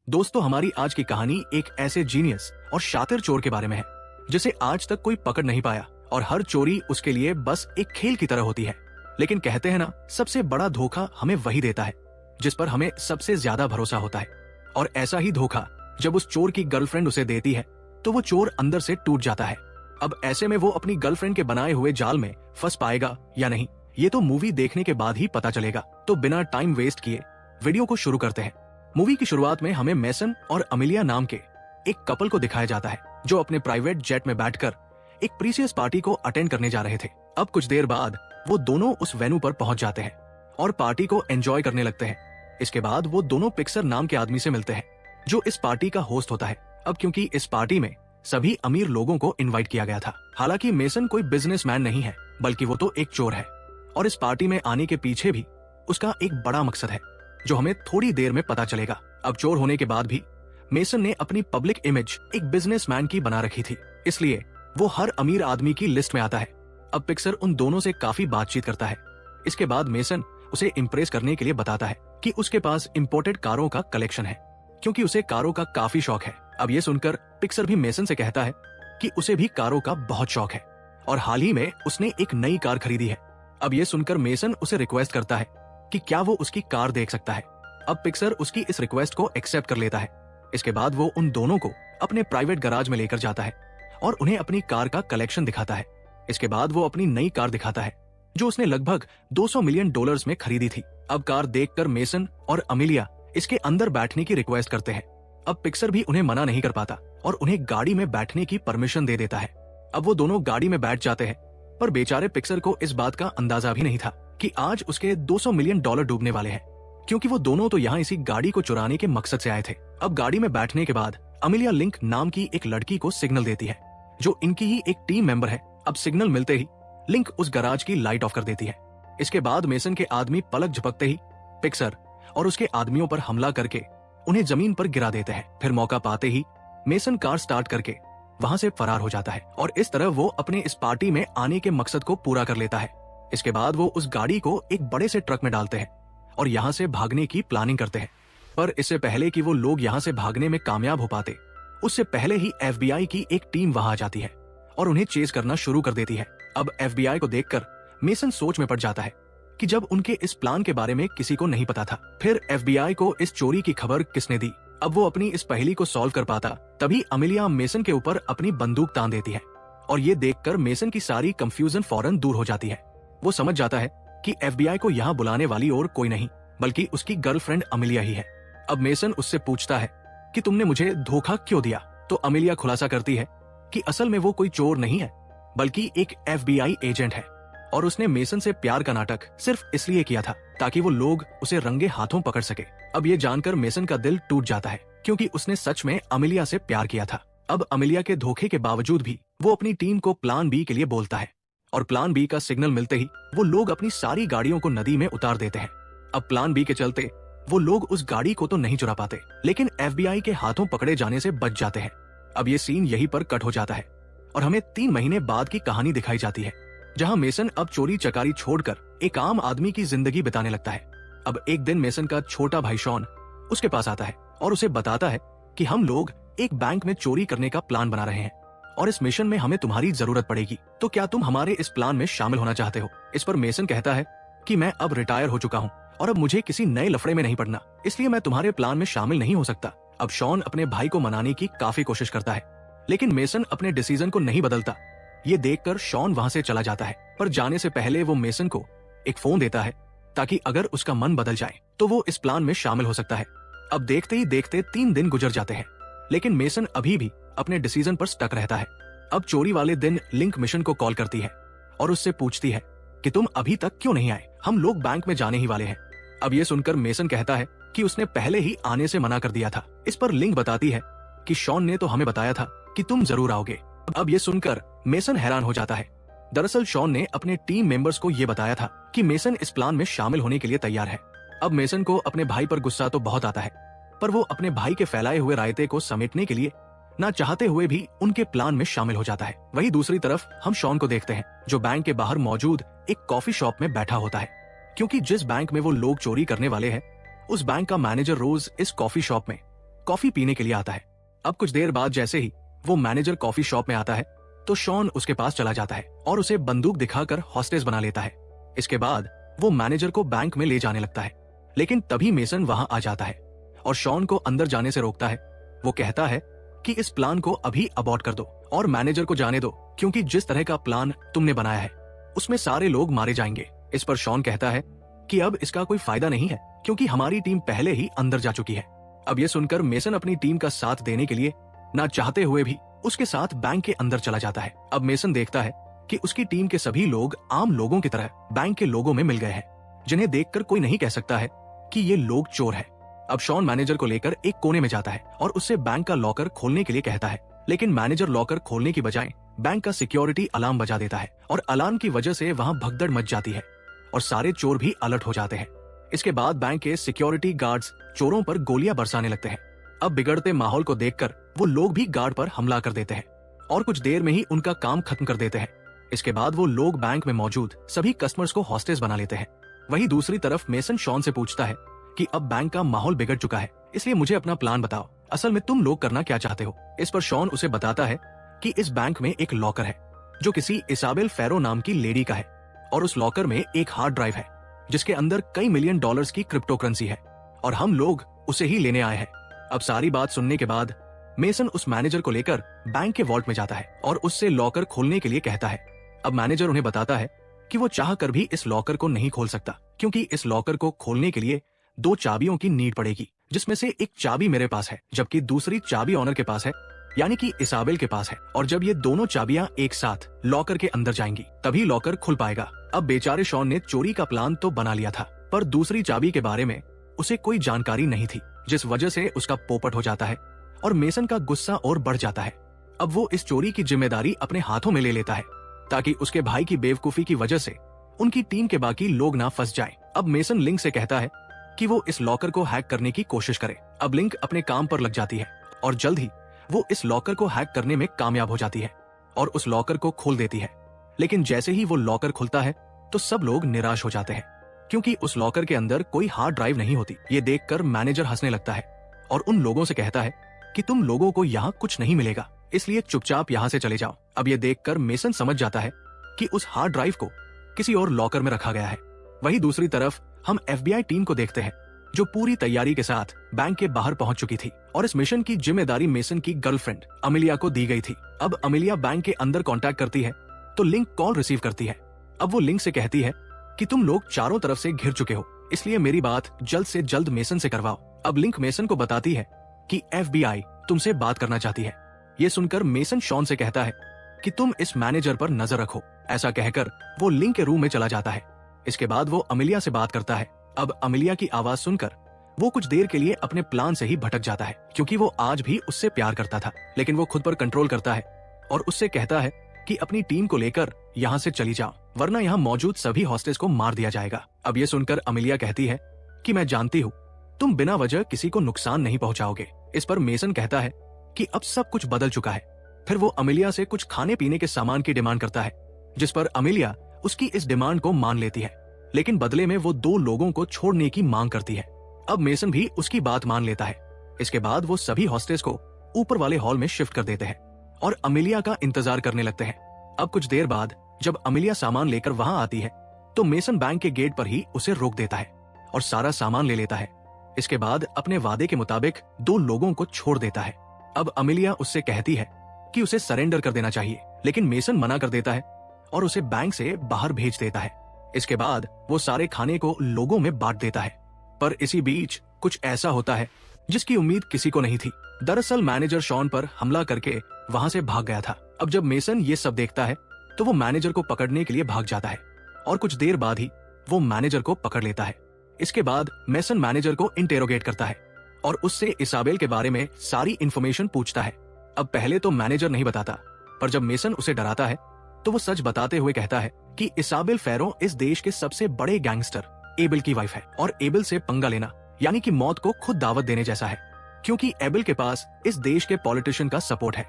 दोस्तों, हमारी आज की कहानी एक ऐसे जीनियस और शातिर चोर के बारे में है जिसे आज तक कोई पकड़ नहीं पाया और हर चोरी उसके लिए बस एक खेल की तरह होती है। लेकिन कहते हैं ना, सबसे बड़ा धोखा हमें वही देता है जिस पर हमें सबसे ज्यादा भरोसा होता है। और ऐसा ही धोखा जब उस चोर की गर्लफ्रेंड उसे देती है तो वो चोर अंदर से टूट जाता है। अब ऐसे में वो अपनी गर्लफ्रेंड के बनाए हुए जाल में फंस पाएगा या नहीं, ये तो मूवी देखने के बाद ही पता चलेगा। तो बिना टाइम वेस्ट किए वीडियो को शुरू करते हैं। मूवी की शुरुआत में हमें मेसन और अमिलिया नाम के एक कपल को दिखाया जाता है जो अपने प्राइवेट जेट में बैठकर एक प्रीसियस पार्टी को अटेंड करने जा रहे थे। अब कुछ देर बाद वो दोनों उस वेन्यू पर पहुंच जाते हैं और पार्टी को एंजॉय करने लगते हैं। इसके बाद वो दोनों पिक्सर नाम के आदमी से मिलते हैं जो इस पार्टी का होस्ट होता है। अब क्योंकि इस पार्टी में सभी अमीर लोगों को इनवाइट किया गया था। हालांकि मेसन कोई बिजनेसमैन नहीं है बल्कि वो तो एक चोर है और इस पार्टी में आने के पीछे भी उसका एक बड़ा मकसद है जो हमें थोड़ी देर में पता चलेगा। अब चोर होने के बाद भी मेसन ने अपनी पब्लिक इमेज एक बिजनेसमैन की बना रखी थी, इसलिए वो हर अमीर आदमी की लिस्ट में आता है। अब पिक्सर उन दोनों से काफी बातचीत करता है। इसके बाद मेसन उसे इम्प्रेस करने के लिए बताता है कि उसके पास इंपोर्टेड कारों का कलेक्शन है क्योंकि उसे कारों का काफी शौक है। अब ये सुनकर पिक्सर भी मेसन से कहता है कि उसे भी कारों का बहुत शौक है और हाल ही में उसने एक नई कार खरीदी है। अब ये सुनकर मेसन उसे रिक्वेस्ट करता है कि क्या वो उसकी कार देख सकता है। अब पिक्सर उसकी इस रिक्वेस्ट को एक्सेप्ट कर लेता है। इसके बाद वो उन दोनों को अपने प्राइवेट गैराज में लेकर जाता है और उन्हें अपनी कार का कलेक्शन दिखाता है। इसके बाद वो अपनी नई कार दिखाता है जो उसने लगभग $200 मिलियन में खरीदी थी। अब कार देखकर मेसन और अमिलिया इसके अंदर बैठने की रिक्वेस्ट करते हैं। अब पिक्सर भी उन्हें मना नहीं कर पाता और उन्हें गाड़ी में बैठने की परमिशन दे देता है। अब वो दोनों गाड़ी में बैठ जाते हैं, पर बेचारे पिक्सर को इस बात का अंदाजा भी नहीं था कि आज उसके $200 मिलियन डूबने वाले हैं, क्योंकि वो दोनों तो यहाँ इसी गाड़ी को चुराने के मकसद से आए थे। अब गाड़ी में बैठने के बाद अमिलिया लिंक नाम की एक लड़की को सिग्नल देती है जो इनकी ही एक टीम मेंबर है। अब सिग्नल मिलते ही लिंक उस गैराज की लाइट ऑफ कर देती है। इसके बाद मेसन के आदमी पलक झपकते ही पिक्सर और उसके आदमियों पर हमला करके उन्हें जमीन पर गिरा देते हैं। फिर मौका पाते ही मेसन कार स्टार्ट करके वहां से फरार हो जाता है और इस तरह वो अपने इस पार्टी में आने के मकसद को पूरा कर लेता है। इसके बाद वो उस गाड़ी को एक बड़े से ट्रक में डालते हैं और यहाँ से भागने की प्लानिंग करते हैं। पर इससे पहले कि वो लोग यहाँ से भागने में कामयाब हो पाते, उससे पहले ही FBI की एक टीम वहां आ जाती है और उन्हें चेज करना शुरू कर देती है। अब FBI को देखकर मेसन सोच में पड़ जाता है कि जब उनके इस प्लान के बारे में किसी को नहीं पता था, फिर FBI को इस चोरी की खबर किसने दी। अब वो अपनी इस पहेली को सॉल्व कर पाता तभी अमिलिया मेसन के ऊपर अपनी बंदूक तान देती है और ये देखकर मेसन की सारी कंफ्यूजन फौरन दूर हो जाती है। वो समझ जाता है कि FBI को यहाँ बुलाने वाली और कोई नहीं बल्कि उसकी गर्लफ्रेंड अमिलिया ही है। अब मेसन उससे पूछता है कि तुमने मुझे धोखा क्यों दिया, तो अमिलिया खुलासा करती है कि असल में वो कोई चोर नहीं है बल्कि एक FBI एजेंट है और उसने मेसन से प्यार का नाटक सिर्फ इसलिए किया था ताकि वो लोग उसे रंगे हाथों पकड़ सके। अब ये जानकर मेसन का दिल टूट जाता है क्योंकि उसने सच में अमिलिया से प्यार किया था। अब अमिलिया के धोखे के बावजूद भी वो अपनी टीम को प्लान बी के लिए बोलता है और प्लान बी का सिग्नल मिलते ही वो लोग अपनी सारी गाड़ियों को नदी में उतार देते हैं। अब प्लान बी के चलते वो लोग उस गाड़ी को तो नहीं चुरा पाते लेकिन FBI के हाथों पकड़े जाने से बच जाते हैं। अब ये सीन यहीं पर कट हो जाता है और हमें 3 महीने बाद की कहानी दिखाई जाती है जहां मेसन अब चोरी चकारी छोड़कर एक आम आदमी की जिंदगी बिताने लगता है। अब एक दिन मेसन का छोटा भाई शॉन उसके पास आता है और उसे बताता है कि हम लोग एक बैंक में चोरी करने का प्लान बना रहे हैं और इस मिशन में हमें तुम्हारी जरूरत पड़ेगी, तो क्या तुम हमारे इस प्लान में शामिल होना चाहते हो। इस पर मेसन कहता है कि मैं अब रिटायर हो चुका हूँ और अब मुझे किसी नए लफड़े में नहीं पड़ना, इसलिए मैं तुम्हारे प्लान में शामिल नहीं हो सकता। अब शॉन अपने भाई को मनाने की काफी कोशिश करता है लेकिन मेसन अपने डिसीजन को नहीं बदलता। ये देखकर शॉन वहां से चला जाता है, पर जाने से पहले वो मेसन को एक फोन देता है ताकि अगर उसका मन बदल जाए तो वो इस प्लान में शामिल हो सकता है। अब देखते ही देखते 3 दिन गुजर जाते हैं लेकिन मेसन अभी भी अपने डिसीजन पर स्टक रहता है। अब चोरी वाले दिन लिंक मिशन को कॉल करती है और उससे पूछती है कि तुम अभी तक क्यों नहीं आए, हम लोग बैंक में जाने ही वाले हैं। अब ये सुनकर मेसन कहता है कि उसने पहले ही आने से मना कर दिया था। इस पर लिंक बताती है कि शॉन ने तो हमें बताया था कि तुम जरूर आओगे। अब ये सुनकर मेसन हैरान हो जाता है। दरअसल शॉन ने अपने टीम मेंबर्स को ये बताया था कि मेसन इस प्लान में शामिल होने के लिए तैयार है। अब मेसन को अपने भाई पर गुस्सा तो बहुत आता है, पर वो अपने भाई के फैलाए हुए रायते को समेटने के लिए ना चाहते हुए भी उनके प्लान में शामिल हो जाता है। वहीं दूसरी तरफ हम शॉन को देखते हैं जो बैंक के बाहर मौजूद एक कॉफी शॉप में बैठा होता है क्योंकि जिस बैंक में वो लोग चोरी करने वाले हैं उस बैंक का मैनेजर रोज इस कॉफी शॉप में कॉफी पीने के लिए आता है। अब कुछ देर बाद जैसे ही वो मैनेजर कॉफी शॉप में आता है तो शॉन उसके पास चला जाता है और उसे बंदूक दिखाकर हॉस्टेज बना लेता है। इसके बाद वो मैनेजर को बैंक में ले जाने लगता है, लेकिन तभी मेसन वहां आ जाता है और शॉन को अंदर जाने से रोकता है। वो कहता है कि इस प्लान को अभी अबॉर्ट कर दो और मैनेजर को जाने दो, क्योंकि जिस तरह का प्लान तुमने बनाया है उसमें सारे लोग मारे जाएंगे। इस पर शॉन कहता है कि अब इसका कोई फायदा नहीं है, क्योंकि हमारी टीम पहले ही अंदर जा चुकी है। अब ये सुनकर मेसन अपनी टीम का साथ देने के लिए ना चाहते हुए भी उसके साथ बैंक के अंदर चला जाता है। अब मेसन देखता है कि उसकी टीम के सभी लोग आम लोगों की तरह बैंक के लोगों में मिल गए हैं, जिन्हें देखकर कोई नहीं कह सकता है कि ये लोग चोर हैं। अब शॉन मैनेजर को लेकर एक कोने में जाता है और उससे बैंक का लॉकर खोलने के लिए कहता है, लेकिन मैनेजर लॉकर खोलने की बजाय बैंक का सिक्योरिटी अलार्म बजा देता है और अलार्म की वजह से वहां भगदड़ मच जाती है और सारे चोर भी अलर्ट हो जाते हैं। इसके बाद बैंक के सिक्योरिटी गार्ड्स चोरों पर गोलियां बरसाने लगते हैं। अब बिगड़ते माहौल को देखकर वो लोग भी गार्ड पर हमला कर देते हैं और कुछ देर में ही उनका काम खत्म कर देते हैं। इसके बाद वो लोग बैंक में मौजूद सभी कस्टमर्स को हॉस्टेज बना लेते हैं। वहीं दूसरी तरफ मेसन शॉन से पूछता है कि अब बैंक का माहौल बिगड़ चुका है, इसलिए मुझे अपना प्लान बताओ, असल में तुम लोग करना क्या चाहते हो। इस पर शॉन उसे बताता है कि इस बैंक में एक लॉकर है जो किसी इसाबेल फेरो नाम की लेडी का है और उस लॉकर में एक हार्ड ड्राइव है जिसके अंदर कई मिलियन डॉलर्स की क्रिप्टो करेंसी है और हम लोग उसे ही लेने आए हैं। अब सारी बात सुनने के बाद मेसन उस मैनेजर को लेकर बैंक के वॉल्ट में जाता है और उससे लॉकर खोलने के लिए कहता है। अब मैनेजर उन्हें बताता है कि वो चाह कर भी इस लॉकर को नहीं खोल सकता, क्योंकि इस लॉकर को खोलने के लिए 2 चाबियों की नीड पड़ेगी, जिसमें से एक चाबी मेरे पास है जबकि दूसरी चाबी ऑनर के पास है, यानी कि इसाबेल के पास है। और जब ये दोनों चाबियां एक साथ लॉकर के अंदर जाएंगी तभी लॉकर खुल पाएगा। अब बेचारे शॉन ने चोरी का प्लान तो बना लिया था, पर दूसरी चाबी के बारे में उसे कोई जानकारी नहीं थी, जिस वजह से उसका पोपट हो जाता है और मेसन का गुस्सा और बढ़ जाता है। अब वो इस चोरी की जिम्मेदारी अपने हाथों में ले लेता है ताकि उसके भाई की बेवकूफी की वजह से उनकी टीम के बाकी लोग ना फंस जाएं। अब मेसन लिंक से कहता है कि वो इस लॉकर को हैक करने की कोशिश करे। अब लिंक अपने काम पर लग जाती है और जल्द ही वो इस लॉकर को हैक करने में कामयाब हो जाती है और उस लॉकर को खोल देती है। लेकिन जैसे ही वो लॉकर खुलता है तो सब लोग निराश हो जाते हैं, क्योंकि उस लॉकर के अंदर कोई हार्ड ड्राइव नहीं होती। ये देखकर मैनेजर हंसने लगता है और उन लोगों से कहता है कि तुम लोगों को यहाँ कुछ नहीं मिलेगा, इसलिए चुपचाप यहाँ से चले जाओ। अब ये देखकर मेसन समझ जाता है कि उस हार्ड ड्राइव को किसी और लॉकर में रखा गया है। वहीं दूसरी तरफ हम FBI टीम को देखते हैं जो पूरी तैयारी के साथ बैंक के बाहर पहुंच चुकी थी और इस मिशन की जिम्मेदारी मेसन की गर्लफ्रेंड अमिलिया को दी गई थी। अब अमिलिया बैंक के अंदर कांटेक्ट करती है तो लिंक कॉल रिसीव करती है। अब वो लिंक से कहती है कि तुम लोग चारों तरफ से घिर चुके हो, इसलिए मेरी बात जल्द से जल्द मेसन से करवाओ। अब लिंक मेसन को बताती है कि FBI तुमसे बात करना चाहती है। ये सुनकर मेसन शॉन से कहता है कि तुम इस मैनेजर पर नजर रखो। ऐसा कहकर वो लिंक के रूम में चला जाता है। इसके बाद वो अमिलिया से बात करता है। अब अमिलिया की आवाज सुनकर वो कुछ देर के लिए अपने प्लान से ही भटक जाता है, क्योंकि वो आज भी उससे प्यार करता था। लेकिन वो खुद पर कंट्रोल करता है और उससे कहता है कि अपनी टीम को लेकर यहाँ से चली जाओ, वरना यहाँ मौजूद सभी हॉस्टेज को मार दिया जाएगा। अब ये सुनकर अमिलिया कहती है कि मैं जानती हूँ तुम बिना वजह किसी को नुकसान नहीं पहुंचाओगे। इस पर मेसन कहता है कि अब सब कुछ बदल चुका है। फिर वो अमिलिया से कुछ खाने पीने के सामान की डिमांड करता है, जिस पर अमिलिया उसकी इस डिमांड को मान लेती है, लेकिन बदले में वो 2 लोगों को छोड़ने की मांग करती है। अब मेसन भी उसकी बात मान लेता है। इसके बाद वो सभी हॉस्टेज को ऊपर वाले हॉल में शिफ्ट कर देते हैं और अमिलिया का इंतजार करने लगते हैं। अब कुछ देर बाद जब अमिलिया सामान लेकर वहां आती है तो मेसन बैंक के गेट पर ही उसे रोक देता है और सारा सामान ले लेता है। इसके बाद अपने वादे के मुताबिक 2 लोगों को छोड़ देता है। अब अमिलिया उससे कहती है कि उसे सरेंडर कर देना चाहिए, लेकिन मेसन मना कर देता है और उसे बैंक से बाहर भेज देता है। इसके बाद वो सारे खाने को लोगों में बांट देता है। पर इसी बीच कुछ ऐसा होता है जिसकी उम्मीद किसी को नहीं थी। दरअसल मैनेजर शॉन पर हमला करके वहां से भाग गया था। अब जब मेसन ये सब देखता है तो वो मैनेजर को पकड़ने के लिए भाग जाता है और कुछ देर बाद ही वो मैनेजर को पकड़ लेता है। इसके बाद मेसन मैनेजर को इंटेरोगेट करता है और उससे इसाबेल के बारे में सारी इंफॉर्मेशन पूछता है। अब पहले तो मैनेजर नहीं बताता, पर जब मेसन उसे डराता है तो वो सच बताते हुए कहता है कि इसाबेल फेरो इस देश के सबसे बड़े गैंगस्टर एबेल की वाइफ है और एबेल से पंगा लेना यानी कि मौत को खुद दावत देने जैसा है, क्योंकि एबेल के पास इस देश के पॉलिटिशियन का सपोर्ट है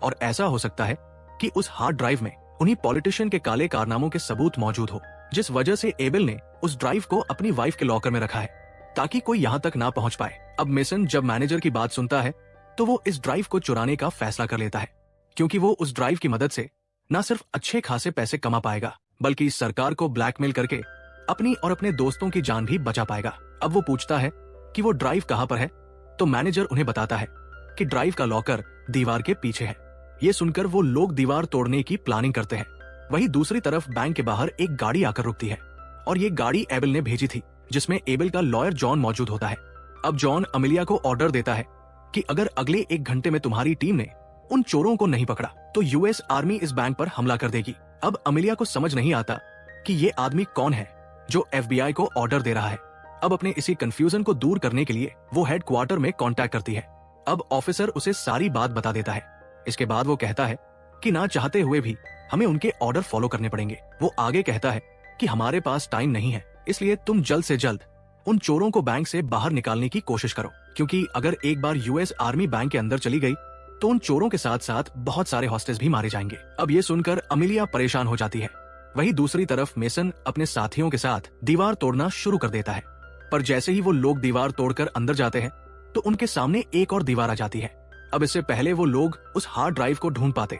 और ऐसा हो सकता है कि उस हार्ड ड्राइव में उन्हीं पॉलिटिशियन के काले कारनामों के सबूत मौजूद हो, जिस वजह से एबेल ने उस ड्राइव को अपनी वाइफ के लॉकर में रखा है ताकि कोई यहाँ तक ना पहुंच पाए। अब मेसन जब मैनेजर की बात सुनता है तो वो इस ड्राइव को चुराने का फैसला कर लेता है, क्योंकि वो उस ड्राइव की मदद से न सिर्फ अच्छे खासे पैसे कमा पाएगा बल्कि सरकार को ब्लैकमेल करके अपनी और अपने दोस्तों की जान भी बचा पाएगा। अब वो पूछता है कि वो ड्राइव कहाँ पर है, तो मैनेजर उन्हें बताता है कि ड्राइव का लॉकर दीवार के पीछे है। ये सुनकर वो लोग दीवार तोड़ने की प्लानिंग करते हैं। वहीं दूसरी तरफ बैंक के बाहर एक गाड़ी आकर रुकती है और ये गाड़ी एबल ने भेजी थी, जिसमें एबल का लॉयर जॉन मौजूद होता है। अब जॉन अमेलिया को ऑर्डर देता है कि अगर अगले 1 घंटे में तुम्हारी टीम ने उन चोरों को नहीं पकड़ा तो यूएस आर्मी इस बैंक पर हमला कर देगी। अब अमेलिया को समझ नहीं आता कि ये आदमी कौन है जो एफबीआई को ऑर्डर दे रहा है। अब अपने इसी कंफ्यूजन को दूर करने के लिए वो हेडक्वार्टर में कांटेक्ट करती है। अब ऑफिसर उसे सारी बात बता देता है। इसके बाद वो कहता है कि ना चाहते हुए भी हमें उनके ऑर्डर फॉलो करने पड़ेंगे। वो आगे कहता है कि हमारे पास टाइम नहीं है, इसलिए तुम जल्द से जल्द उन चोरों को बैंक से बाहर निकालने की कोशिश करो, क्योंकि अगर एक बार यूएस आर्मी बैंक के अंदर चली गई तो उन चोरों के साथ साथ बहुत सारे हॉस्टेज भी मारे जाएंगे। अब ये सुनकर अमेलिया परेशान हो जाती है। वहीं दूसरी तरफ मेसन अपने साथियों के साथ दीवार तोड़ना शुरू कर देता है, पर जैसे ही वो लोग दीवार तोड़कर अंदर जाते हैं तो उनके सामने एक और दीवार आ जाती है। अब इससे पहले वो लोग उस हार्ड ड्राइव को ढूंढ पाते,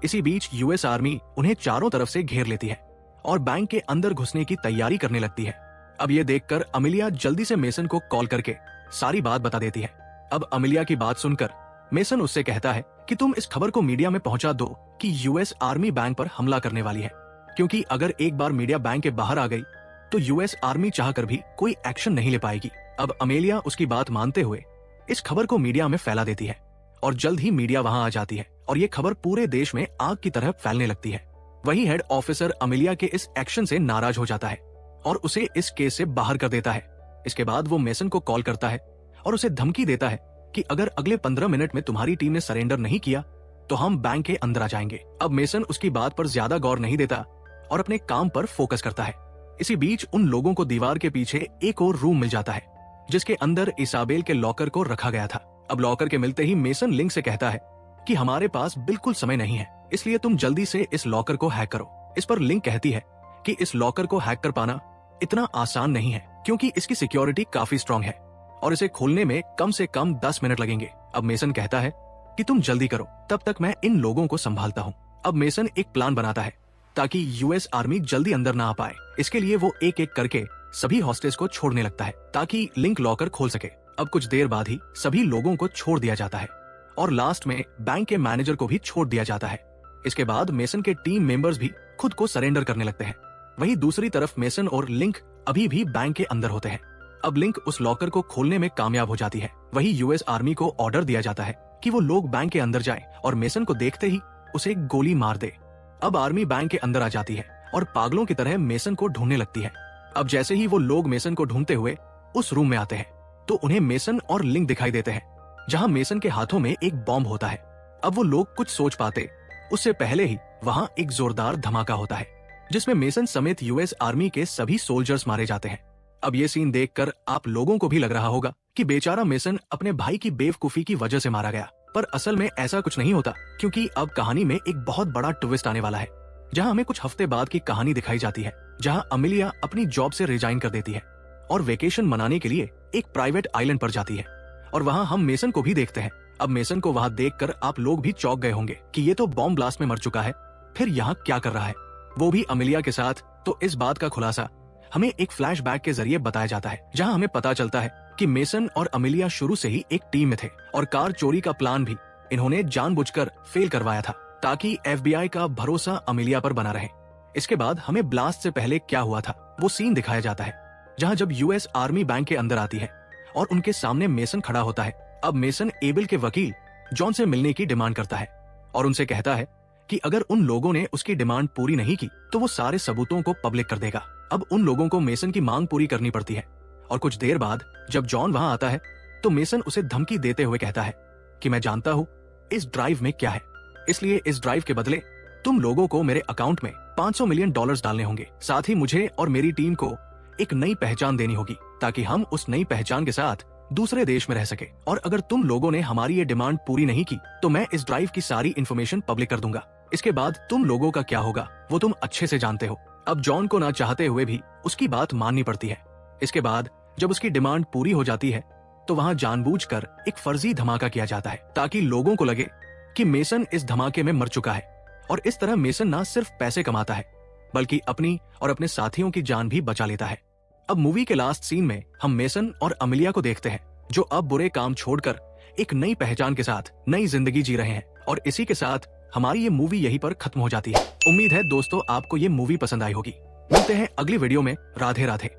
इसी बीच यूएस आर्मी उन्हें चारों तरफ से घेर लेती है और बैंक के अंदर घुसने की तैयारी करने लगती है। अब ये देखकर अमेलिया जल्दी से मेसन को कॉल करके सारी बात बता देती है। अब अमेलिया की बात सुनकर मेसन उससे कहता है कि तुम इस खबर को मीडिया में पहुंचा दो कि यूएस आर्मी बैंक पर हमला करने वाली है, क्योंकि अगर एक बार मीडिया बैंक के बाहर आ गई तो यूएस आर्मी चाहकर भी कोई एक्शन नहीं ले पाएगी। अब अमेलिया उसकी बात मानते हुए इस खबर को मीडिया में फैला देती है और जल्द ही मीडिया वहां आ जाती है और ये खबर पूरे देश में आग की तरह फैलने लगती है। वही हेड ऑफिसर अमेलिया के इस एक्शन से नाराज हो जाता है और उसे इस केस से बाहर कर देता है। इसके बाद वो मेसन को कॉल करता है और उसे धमकी देता है कि अगर अगले 15 मिनट में तुम्हारी टीम ने सरेंडर नहीं किया तो हम बैंक के अंदर आ जाएंगे। अब मेसन उसकी बात पर ज्यादा गौर नहीं देता और अपने काम पर फोकस करता है। इसी बीच उन लोगों को दीवार के पीछे एक और रूम मिल जाता है जिसके अंदर इसाबेल के लॉकर को रखा गया था। अब लॉकर के मिलते ही मेसन लिंक से कहता है कि हमारे पास बिल्कुल समय नहीं है, इसलिए तुम जल्दी से इस लॉकर को हैक करो। इस पर लिंक कहती है कि इस लॉकर को हैक कर पाना इतना आसान नहीं है, क्योंकि इसकी सिक्योरिटी काफी स्ट्रांग है और इसे खोलने में कम से कम 10 मिनट लगेंगे। अब मेसन कहता है कि तुम जल्दी करो, तब तक मैं इन लोगों को संभालता हूँ। अब मेसन एक प्लान बनाता है ताकि यूएस आर्मी जल्दी अंदर ना आ पाए। इसके लिए वो एक एक करके सभी हॉस्टेज को छोड़ने लगता है ताकि लिंक लॉकर खोल सके। अब कुछ देर बाद ही सभी लोगों को छोड़ दिया जाता है और लास्ट में बैंक के मैनेजर को भी छोड़ दिया जाता है। इसके बाद मेसन के टीम मेंबर्स भी खुद को सरेंडर करने लगते हैं। वहीं दूसरी तरफ मेसन और लिंक अभी भी बैंक के अंदर होते हैं। अब लिंक उस लॉकर को खोलने में कामयाब हो जाती है। वही यूएस आर्मी को ऑर्डर दिया जाता है कि वो लोग बैंक के अंदर जाएं और मेसन को देखते ही उसे गोली मार दे। अब आर्मी बैंक के अंदर आ जाती है और पागलों की तरह मेसन को ढूंढने लगती है। अब जैसे ही वो लोग मेसन को ढूंढते हुए उस रूम में आते हैं तो उन्हें मेसन और लिंक दिखाई देते हैं, जहां मेसन के हाथों में एक बॉम्ब होता है। अब वो लोग कुछ सोच पाते उससे पहले ही वहां एक जोरदार धमाका होता है जिसमें मेसन समेत यूएस आर्मी के सभी सोल्जर्स मारे जाते हैं। अब ये सीन देखकर आप लोगों को भी लग रहा होगा कि बेचारा मेसन अपने भाई की बेवकूफी की वजह से मारा गया, पर असल में ऐसा कुछ नहीं होता, क्योंकि अब कहानी में एक बहुत बड़ा ट्विस्ट आने वाला है, जहां हमें कुछ हफ्ते बाद की कहानी दिखाई जाती है, जहां अमेलिया अपनी जॉब से रिजाइन कर देती है और वेकेशन मनाने के लिए एक प्राइवेट आइलैंड पर जाती है और वहां हम मेसन को भी देखते हैं। अब मेसन को वहां देखकर आप लोग भी चौंक गए होंगे कि ये तो बॉम्ब ब्लास्ट में मर चुका है, फिर यहाँ क्या कर रहा है, वो भी अमेलिया के साथ। तो इस बात का खुलासा हमें एक फ्लैशबैक के जरिए बताया जाता है, जहां हमें पता चलता है कि मेसन और अमेलिया शुरू से ही एक टीम में थे और कार चोरी का प्लान भी इन्होंने जानबूझकर फेल करवाया था ताकि एफबीआई का भरोसा अमेलिया पर बना रहे। इसके बाद हमें ब्लास्ट से पहले क्या हुआ था वो सीन दिखाया जाता है, जहां जब यूएस आर्मी बैंक के अंदर आती है और उनके सामने मेसन खड़ा होता है। अब मेसन एबल के वकील जॉन से मिलने की डिमांड करता है और उनसे कहता है कि अगर उन लोगों ने उसकी डिमांड पूरी नहीं की तो वो सारे सबूतों को पब्लिक कर देगा। अब उन लोगों को मेसन की मांग पूरी करनी पड़ती है और कुछ देर बाद जब जॉन वहां आता है तो मेसन उसे धमकी देते हुए कहता है कि मैं जानता हूँ इस ड्राइव में क्या है, इसलिए इस ड्राइव के बदले तुम लोगों को मेरे अकाउंट में $500 मिलियन डालने होंगे। साथ ही मुझे और मेरी टीम को एक नई पहचान देनी होगी ताकि हम उस नई पहचान के साथ दूसरे देश में रह सके, और अगर तुम लोगों ने हमारी ये डिमांड पूरी नहीं की तो मैं इस ड्राइव की सारी इन्फॉर्मेशन पब्लिक कर दूंगा। इसके बाद तुम लोगों का क्या होगा वो तुम अच्छे से जानते हो। अब जॉन को ना चाहते हुए भी उसकी बात माननी पड़ती है। इसके बाद जब उसकी डिमांड पूरी हो जाती है तो वहां जानबूझकर एक फर्जी धमाका किया जाता है ताकि लोगों को लगे कि मेसन इस धमाके में मर चुका है। और इस तरह मेसन ना सिर्फ पैसे कमाता है बल्कि अपनी और अपने साथियों की जान भी बचा लेता है। अब मूवी के लास्ट सीन में हम मेसन और अमिलिया को देखते हैं जो अब बुरे काम छोड़कर एक नई पहचान के साथ नई जिंदगी जी रहे हैं। और इसी के साथ हमारी ये मूवी यहीं पर खत्म हो जाती है। उम्मीद है दोस्तों आपको ये मूवी पसंद आई होगी। मिलते हैं अगली वीडियो में। राधे राधे।